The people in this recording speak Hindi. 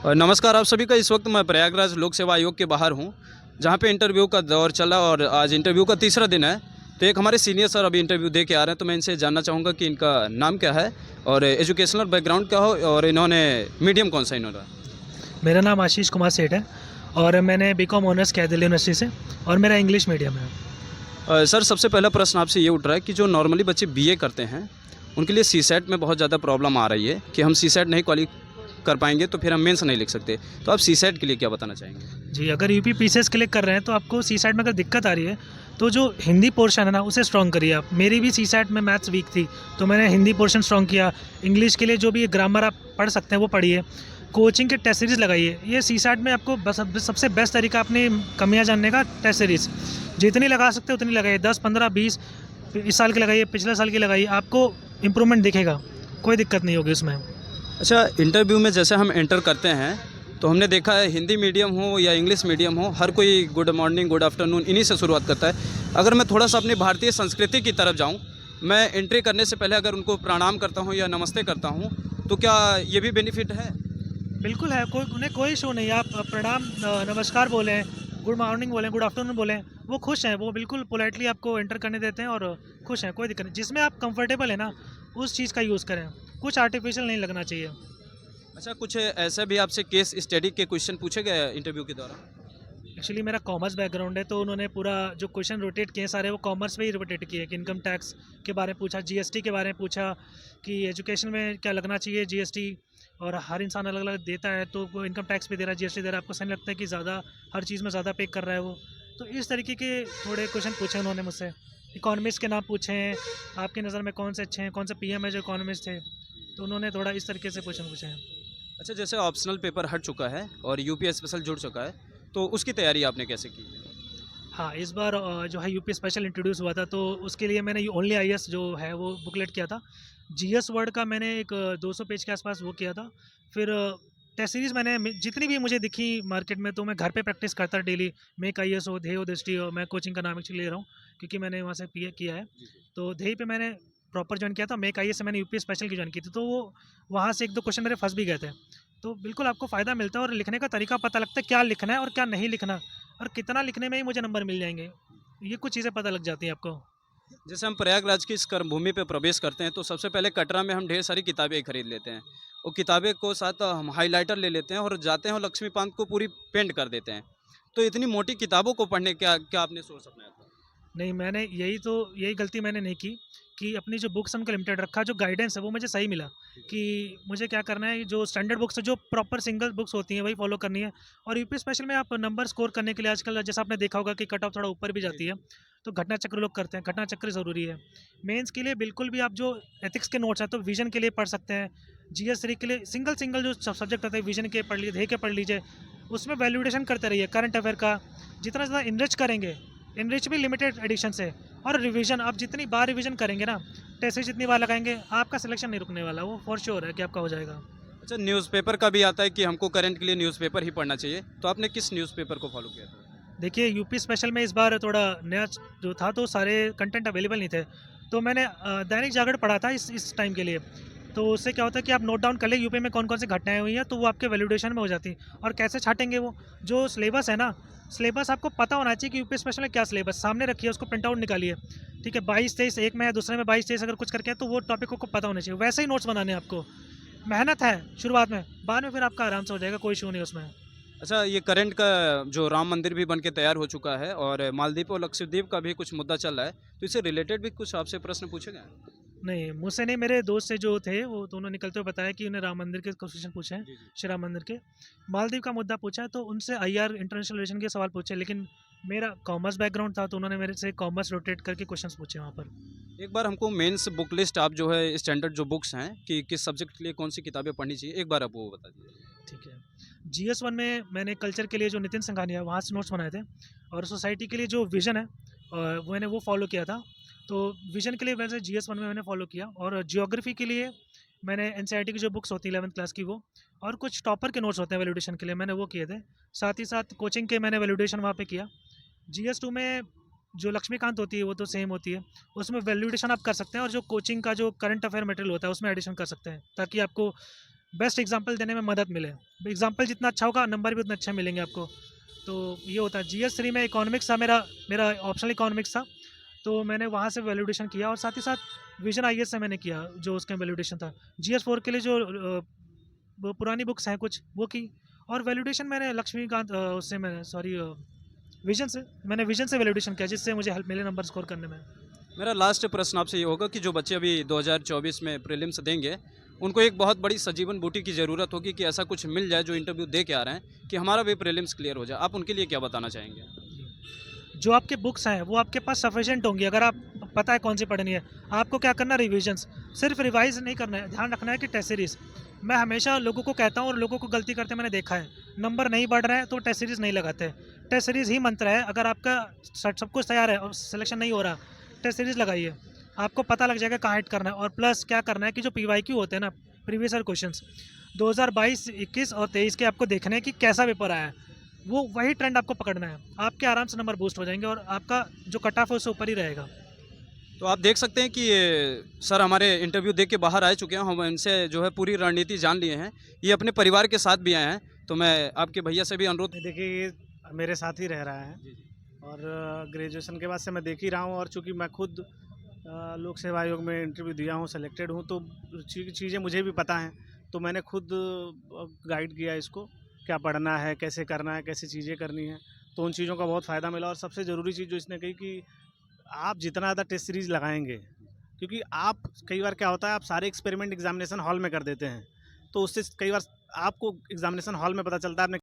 और नमस्कार आप सभी का। इस वक्त मैं प्रयागराज लोक सेवा आयोग के बाहर हूँ, जहाँ पे इंटरव्यू का दौर चला और आज इंटरव्यू का तीसरा दिन है। तो एक हमारे सीनियर सर अभी इंटरव्यू दे के आ रहे हैं, तो मैं इनसे जानना चाहूँगा कि इनका नाम क्या है और एजुकेशनल बैकग्राउंड क्या हो और इन्होंने मीडियम कौन सा इन्होंने। मेरा नाम आशीष कुमार सेठ है और मैंने बीकॉम ऑनर्स किया है दिल्ली यूनिवर्सिटी से और मेरा इंग्लिश मीडियम है। सर सबसे पहला प्रश्न आपसे ये उठ रहा है कि जो नॉर्मली बच्चे बीए करते हैं उनके लिए सीसेट में बहुत ज़्यादा प्रॉब्लम आ रही है कि हम सीसेट नहीं क्वालिफाई कर पाएंगे तो फिर हम मेंस नहीं लिख सकते। तो आप सीसेट के लिए क्या बताना चाहेंगे? जी, अगर यूपी पीसीएस क्लिक कर रहे हैं तो आपको सी सैट में अगर दिक्कत आ रही है तो जो हिंदी पोर्शन है ना उसे स्ट्रॉन्ग करिए आप। मेरी भी सी सैट में मैथ्स वीक थी तो मैंने हिंदी पोर्शन स्ट्रॉन्ग किया। इंग्लिश के लिए जो भी ग्रामर आप पढ़ सकते हैं वो पढ़िए। कोचिंग के टेस्ट सीरीज़ लगाइए। ये सी सैट में आपको बस सबसे बेस्ट तरीका अपनी कमियाँ जानने का टेस्ट सीरीज़ जितनी लगा सकते हो उतनी लगाइए। 10 15 20 इस साल की लगाइए, पिछले साल की लगाइए, आपको इम्प्रूवमेंट दिखेगा, कोई दिक्कत नहीं होगी उसमें। अच्छा, इंटरव्यू में जैसे हम एंटर करते हैं तो हमने देखा है हिंदी मीडियम हो या इंग्लिश मीडियम हो, हर कोई गुड मॉर्निंग गुड आफ्टरनून इन्हीं से शुरुआत करता है। अगर मैं थोड़ा सा अपनी भारतीय संस्कृति की तरफ जाऊं, मैं एंट्री करने से पहले अगर उनको प्रणाम करता हूं या नमस्ते करता हूं, तो क्या ये भी बेनिफिट है? बिल्कुल है, कोई उन्हें कोई इशू नहीं है। आप प्रणाम नमस्कार बोलें, गुड मॉर्निंग बोलें, गुड आफ्टरनून बोलें, वो खुश हैं, वो बिल्कुल पोलाइटली आपको एंटर करने देते हैं और खुश हैं, कोई दिक्कत नहीं। जिसमें आप कंफर्टेबल है ना उस चीज़ का यूज़ करें, कुछ आर्टिफिशियल नहीं लगना चाहिए। अच्छा, कुछ ऐसे भी आपसे केस स्टडी के क्वेश्चन पूछे गए इंटरव्यू के दौरान? एक्चुअली मेरा कॉमर्स बैकग्राउंड है तो उन्होंने पूरा जो क्वेश्चन रोटेट किए सारे वो कॉमर्स पे ही रोटेट किए कि इनकम टैक्स के बारे में पूछा, जीएसटी के बारे में पूछा कि एजुकेशन में क्या लगना चाहिए जीएसटी, और हर इंसान अलग अलग देता है तो वो इनकम टैक्स पे दे रहा है, जीएसटी दे रहा है, आपको सही लगता है कि ज़्यादा हर चीज़ में ज़्यादा पे कर रहा है वो। तो इस तरीके के थोड़े क्वेश्चन पूछे उन्होंने मुझसे। इकोनॉमिस्ट के नाम पूछे हैं, आपकी नज़र में कौन से अच्छे हैं, कौन से पीएम है जो इकोनॉमिस्ट थे, तो उन्होंने थोड़ा इस तरीके से क्वेश्चन पूछे हैं। अच्छा, जैसे ऑप्शनल पेपर हट चुका है और यूपी स्पेशल जुड़ चुका है, तो उसकी तैयारी आपने कैसे की है? हाँ, इस बार जो है यूपी स्पेशल इंट्रोड्यूस हुआ था तो उसके लिए मैंने ओनली आईएएस जो है वो बुकलेट किया था। जीएस वर्ड का मैंने एक 200 पेज के आसपास वो किया था। फिर टेस्ट सीरीज़ मैंने जितनी भी मुझे दिखी मार्केट में तो मैं घर पे प्रैक्टिस करता डेली। मेक आईएएस हो, ध्येय हो दृष्टि हो, मैं कोचिंग का नाम एक्चुअली ले रहा हूँ क्योंकि मैंने वहाँ से पीए किया है। तो ध्येय पे मैंने प्रॉपर जॉइन किया था, मेक आईएएस से मैंने यूपी स्पेशल की जॉइन की थी, तो वो वहाँ से 1-2 क्वेश्चन मेरे फँस भी गए थे। तो बिल्कुल आपको फ़ायदा मिलता है और लिखने का तरीका पता लगता है क्या लिखना है और क्या नहीं लिखना, और कितना लिखने में ही मुझे नंबर मिल जाएँगे। ये कुछ चीज़ें पता लग जाती हैं आपको। जैसे हम प्रयागराज की इस कर्म भूमि पे प्रवेश करते हैं तो सबसे पहले कटरा में हम ढेर सारी किताबें खरीद लेते हैं। वो किताबें को साथ हम हाइलाइटर ले लेते हैं और जाते हैं और लक्ष्मीकांत को पूरी पेंट कर देते हैं। तो इतनी मोटी किताबों को पढ़ने क्या क्या आपने सोच अपनाया था? नहीं, मैंने यही गलती मैंने नहीं की कि अपनी जो बुक्स उनका लिमिटेड रखा, जो गाइडेंस है वो मुझे सही मिला कि मुझे क्या करना है, जो स्टैंडर्ड बुक्स है, जो प्रॉपर सिंगल बुक्स होती हैं वही फॉलो करनी है। और यूपी स्पेशल में आप नंबर स्कोर करने के लिए आजकल जैसा आपने देखा होगा कि कट ऑफ थोड़ा ऊपर भी जाती है, तो घटना चक्र लोग करते हैं, घटना चक्र ज़रूरी है। मेंस के लिए बिल्कुल भी आप जो एथिक्स के नोट्स हैं तो विज़न के लिए पढ़ सकते हैं। जीएस 3 के लिए सिंगल जो सब्जेक्ट होते हैं विज़न के पढ़ लीजिए, ध्येय के पढ़ लीजिए, उसमें वैल्यूडेशन करते रहिए करंट अफेयर का। जितना ज़्यादा इनरिच करेंगे, इनरिच भी लिमिटेड एडिशन से, और रिवीजन आप जितनी बार रिवीजन करेंगे ना, टेस्ट जितनी बार लगाएंगे, आपका सिलेक्शन नहीं रुकने वाला, वो फॉर श्योर है कि आपका हो जाएगा। अच्छा, न्यूज़पेपर का भी आता है कि हमको करंट के लिए न्यूज़पेपर ही पढ़ना चाहिए, तो आपने किस न्यूज़पेपर को फॉलो किया था? देखिए यूपी स्पेशल में इस बार थोड़ा नया जो था तो सारे कंटेंट अवेलेबल नहीं थे, तो मैंने दैनिक जागरण पढ़ा था इस टाइम के लिए। तो उससे क्या होता है कि आप नोट डाउन कर लें यूपी में कौन कौन सी घटनाएं हुई हैं, तो वो आपके वैलिडेशन में हो जाती हैं। और कैसे छाटेंगे वो जो सिलेबस है ना, सिलेबस आपको पता होना चाहिए कि यूपी स्पेशल में क्या सिलेबस सामने रखिए, उसको प्रिंट आउट निकालिए। ठीक है, 22-23 एक में है, दूसरे में 22-23 अगर कुछ करके है तो वो टॉपिक को पता होना चाहिए, वैसे ही नोट्स बनाने हैं आपको। मेहनत है शुरुआत में, बाद में फिर आपका आराम से हो जाएगा, कोई इशू नहीं उसमें। अच्छा, ये करंट का जो राम मंदिर भी बन के तैयार हो चुका है और मालदीव और लक्षद्वीप का भी कुछ मुद्दा चल रहा है, तो इससे रिलेटेड भी कुछ आपसे प्रश्न पूछे गए हैं? नहीं, मुझसे नहीं, मेरे दोस्त से जो थे वो दोनों निकलते हुए बताया कि उन्हें राम मंदिर के क्वेश्चन पूछे हैं, जी, जी। श्री राम मंदिर के। मालदीव का मुद्दा पूछा है तो उनसे आईआर इंटरनेशनल रिलेशन के सवाल पूछे, लेकिन मेरा कॉमर्स बैकग्राउंड था तो उन्होंने मेरे से कॉमर्स रोटेट करके क्वेश्चन पूछे वहाँ पर। एक बार हमको मेंस बुक लिस्ट आप जो है स्टैंडर्ड जो बुक्स हैं कि किस सब्जेक्ट के लिए कौन सी किताबें पढ़नी चाहिए, एक बार आप वो बता दीजिए। ठीक है, जीएस 1 में मैंने कल्चर के लिए जो नितिन संघानिया वहाँ से नोट्स बनाए थे, और सोसाइटी के लिए जो विज़न है वो मैंने वो फॉलो किया था। तो विज़न के लिए वैसे जीएस 1 में मैंने फॉलो किया, और ज्योग्राफी के लिए मैंने एनसीईआरटी की जो बुक्स होती है 11th क्लास की वो, और कुछ टॉपर के नोट्स होते हैं वैलिडेशन के लिए, मैंने वो किए थे। साथ ही साथ कोचिंग के मैंने वैलिडेशन वहाँ पे किया। जीएस 2 में जो लक्ष्मीकांत होती है वो तो सेम होती है, उसमें वैलिडेशन आप कर सकते हैं, और जो कोचिंग का जो करंट अफेयर मटेरियल होता है उसमें एडिशन कर सकते हैं, ताकि आपको बेस्ट एग्जांपल देने में मदद मिले। एग्जांपल जितना अच्छा होगा नंबर भी उतने अच्छे मिलेंगे आपको। तो ये होता है। GS3 में इकोनॉमिक्स था, मेरा मेरा ऑप्शनल इकोनॉमिक्स था, तो मैंने वहाँ से वैल्यूडेशन किया और साथ ही साथ विजन IAS से मैंने किया जो उसका वैल्यूडेशन था। GS4 के लिए जो वो पुरानी बुक्स हैं कुछ वो की, और वैल्यूडेशन मैंने लक्ष्मीकांत उससे मैंने सॉरी विजन से वैल्यूडेशन किया, जिससे मुझे हेल्प मिले नंबर स्कोर करने में। मेरा लास्ट प्रश्न आपसे ये होगा कि जो बच्चे अभी 2024 में प्रीलिम्स देंगे, उनको एक बहुत बड़ी सजीवन बूटी की ज़रूरत होगी कि ऐसा कुछ मिल जाए जो इंटरव्यू दे के आ रहे हैं कि हमारा भी प्रीलिम्स क्लियर हो जाए। आप उनके लिए क्या बताना चाहेंगे? जो आपके बुक्स हैं वो आपके पास सफिशिएंट होंगी, अगर आप पता है कौन सी पढ़नी है। आपको क्या करना है, रिविजन्स सिर्फ रिवाइज नहीं करना है, ध्यान रखना है कि टेस्ट सीरीज़। मैं हमेशा लोगों को कहता हूँ और लोगों को गलती करते मैंने देखा है, नंबर नहीं बढ़ रहा है तो टेस्ट सीरीज़ नहीं लगाते। टेस्ट सीरीज़ ही मंत्र है। अगर आपका सब कुछ तैयार है और सिलेक्शन नहीं हो रहा, टेस्ट सीरीज़ लगाइए, आपको पता लग जाएगा कहाँ हिट करना है। और प्लस क्या करना है कि जो PYQ होते हैं ना, प्रीवियस ईयर क्वेश्चंस 2022, 21 और 23 के आपको देखने हैं कि कैसा पेपर आया है, वो वही ट्रेंड आपको पकड़ना है। आपके आराम से नंबर बूस्ट हो जाएंगे और आपका जो कट ऑफ है उससे ऊपर ही रहेगा। तो आप देख सकते हैं कि ये सर हमारे इंटरव्यू दे के बाहर आ चुके हैं। हम इनसे जो है पूरी रणनीति जान लिए हैं। ये अपने परिवार के साथ भी आए हैं, तो मैं आपके भैया से भी अनुरोध। देखिए ये मेरे साथ ही रह रहा है और ग्रेजुएशन के बाद से मैं देख ही रहा हूँ, और चूँकि मैं खुद लोक सेवा आयोग में इंटरव्यू दिया हूँ, सेलेक्टेड हूँ, तो चीज़ें मुझे भी पता हैं। तो मैंने खुद गाइड किया इसको, क्या पढ़ना है, कैसे करना है, कैसे चीज़ें करनी है। तो उन चीज़ों का बहुत फ़ायदा मिला। और सबसे ज़रूरी चीज़ जो इसने कही कि आप जितना ज़्यादा टेस्ट सीरीज़ लगाएंगे, क्योंकि आप कई बार क्या होता है, आप सारे एक्सपेरिमेंट एग्जामिनेशन हॉल में कर देते हैं, तो उससे कई बार आपको एग्जामिनेशन हॉल में पता चलता है आपने